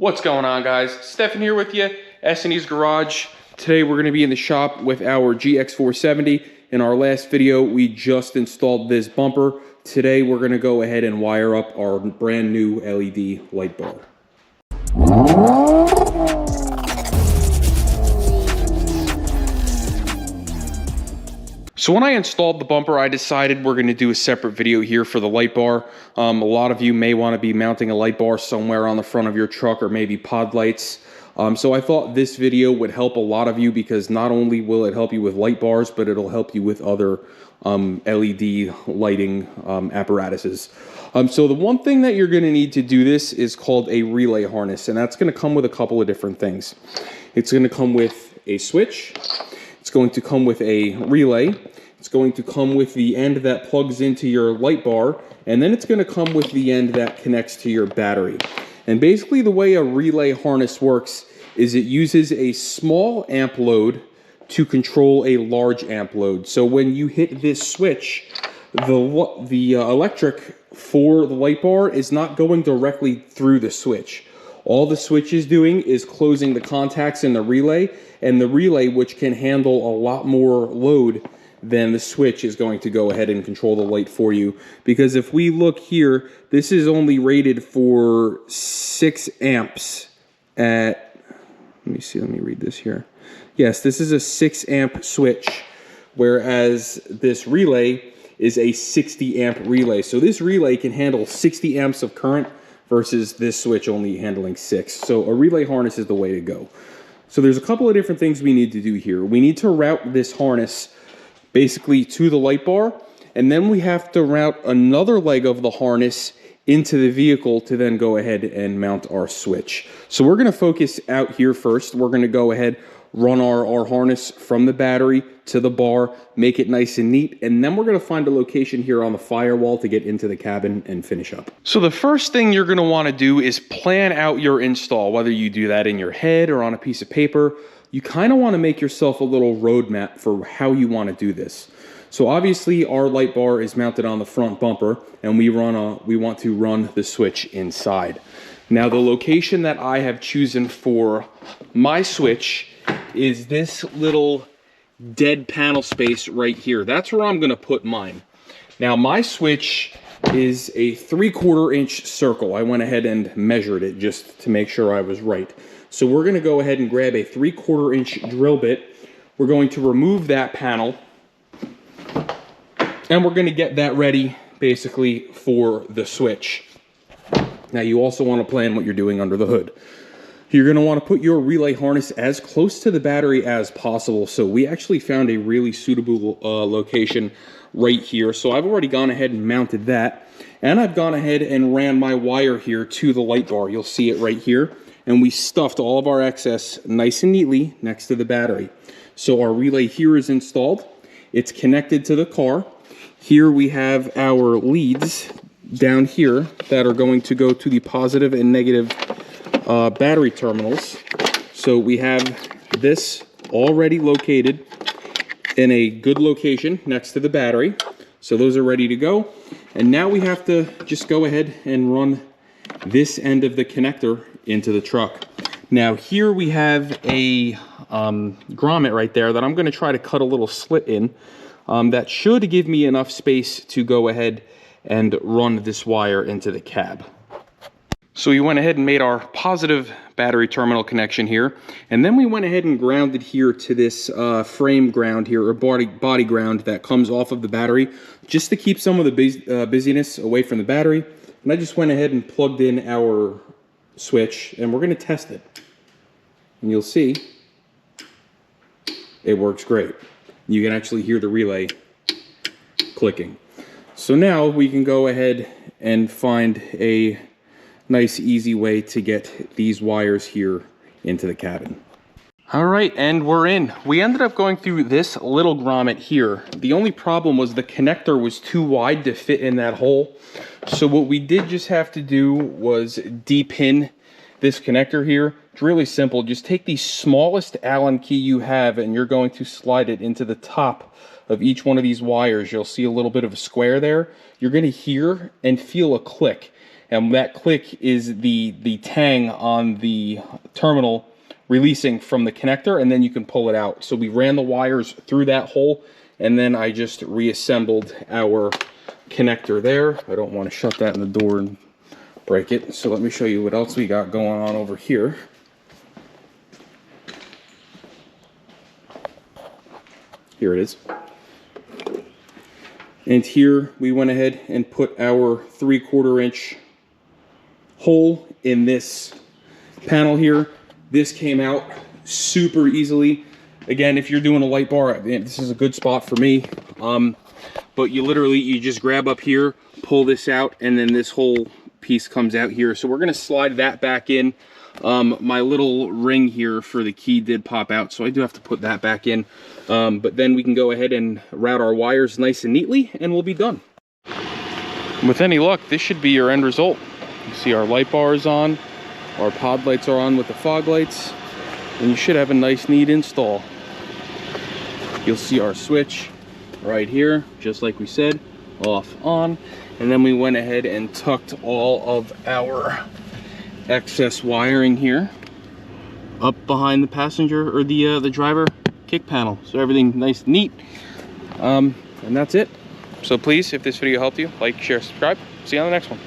What's going on, guys? Stefan here with you, S&E's Garage. Today we're going to be in the shop with our GX470. In our last video, we just installed this bumper. Today we're going to go ahead and wire up our brand new LED light bar. So when I installed the bumper, I decided we're going to do a separate video here for the light bar. A lot of you may want to be mounting a light bar somewhere on the front of your truck or maybe pod lights. So I thought this video would help a lot of you because not only will it help you with light bars, but it'll help you with other LED lighting apparatuses. So the one thing that you're going to need to do this is called a relay harness, and that's going to come with a couple of different things. It's going to come with a switch. It's going to come with a relay. It's going to come with the end that plugs into your light bar, and then it's going to come with the end that connects to your battery. And basically the way a relay harness works is it uses a small amp load to control a large amp load. So when you hit this switch, the electric for the light bar is not going directly through the switch. All the switch is doing is closing the contacts in the relay, and the relay, which can handle a lot more load than the switch, is going to go ahead and control the light for you. Because if we look here, this is only rated for 6 amps at, let me read this here. Yes, this is a 6 amp switch, whereas this relay is a 60 amp relay. So this relay can handle 60 amps of current versus this switch only handling 6. So a relay harness is the way to go. So there's a couple of different things we need to do here. We need to route this harness basically to the light bar, and then we have to route another leg of the harness into the vehicle to then go ahead and mount our switch. So we're going to focus out here first. We're going to go ahead, run our harness from the battery to the bar, make it nice and neat, and then we're going to find a location here on the firewall to get into the cabin and finish up. So the first thing you're going to want to do is plan out your install, whether you do that in your head or on a piece of paper. You kind of want to make yourself a little roadmap for how you want to do this. So obviously our light bar is mounted on the front bumper, and we want to run the switch inside. Now the location that I have chosen for my switch is this little dead panel space right here. That's where I'm going to put mine. Now my switch is a 3/4 inch circle. I went ahead and measured it just to make sure I was right. So we're going to go ahead and grab a 3/4 inch drill bit. We're going to remove that panel, and we're going to get that ready basically for the switch. Now you also want to plan what you're doing under the hood. You're going to want to put your relay harness as close to the battery as possible. So we actually found a really suitable location right here. So I've already gone ahead and mounted that, and I've gone ahead and ran my wire here to the light bar. You'll see it right here. And we stuffed all of our excess nice and neatly next to the battery. So our relay here is installed. It's connected to the car. Here we have our leads down here that are going to go to the positive and negative battery terminals. So we have this already located in a good location next to the battery. So those are ready to go. And now we have to just go ahead and run this end of the connector into the truck. Now here we have a grommet right there that I'm going to try to cut a little slit in. That should give me enough space to go ahead and run this wire into the cab. So we went ahead and made our positive battery terminal connection here, and then we went ahead and grounded here to this frame ground here, or body ground that comes off of the battery, just to keep some of the busyness away from the battery. And I just went ahead and plugged in our switch, and we're going to test it. And you'll see it works great. You can actually hear the relay clicking. So now we can go ahead and find a nice easy way to get these wires here into the cabin. All right, and we're in. We ended up going through this little grommet here. The only problem was the connector was too wide to fit in that hole. So what we did just have to do was de-pin this connector here. It's really simple. Just take the smallest Allen key you have, and you're going to slide it into the top of each one of these wires. You'll see a little bit of a square there. You're going to hear and feel a click. and that click is the tang on the terminal releasing from the connector, and then you can pull it out. So we ran the wires through that hole, and then I just reassembled our connector there. I don't want to shut that in the door and break it, so let me show you what else we got going on over here. Here it is. And here we went ahead and put our 3/4 inch hole in this panel here. This came out super easily. Again, if you're doing a light bar, this is a good spot for me. But you just grab up here, pull this out, and then this whole piece comes out here. So we're gonna slide that back in. My little ring here for the key did pop out, so I do have to put that back in. But then we can go ahead and route our wires nice and neatly, and we'll be done. With any luck, this should be your end result. You see our light bar is on, our pod lights are on with the fog lights, and you should have a nice, neat install. You'll see our switch right here, just like we said, off, on, and then we went ahead and tucked all of our excess wiring here up behind the passenger or the driver kick panel, so everything nice and neat. And that's it. So please, if this video helped you, like, share, subscribe. See you on the next one.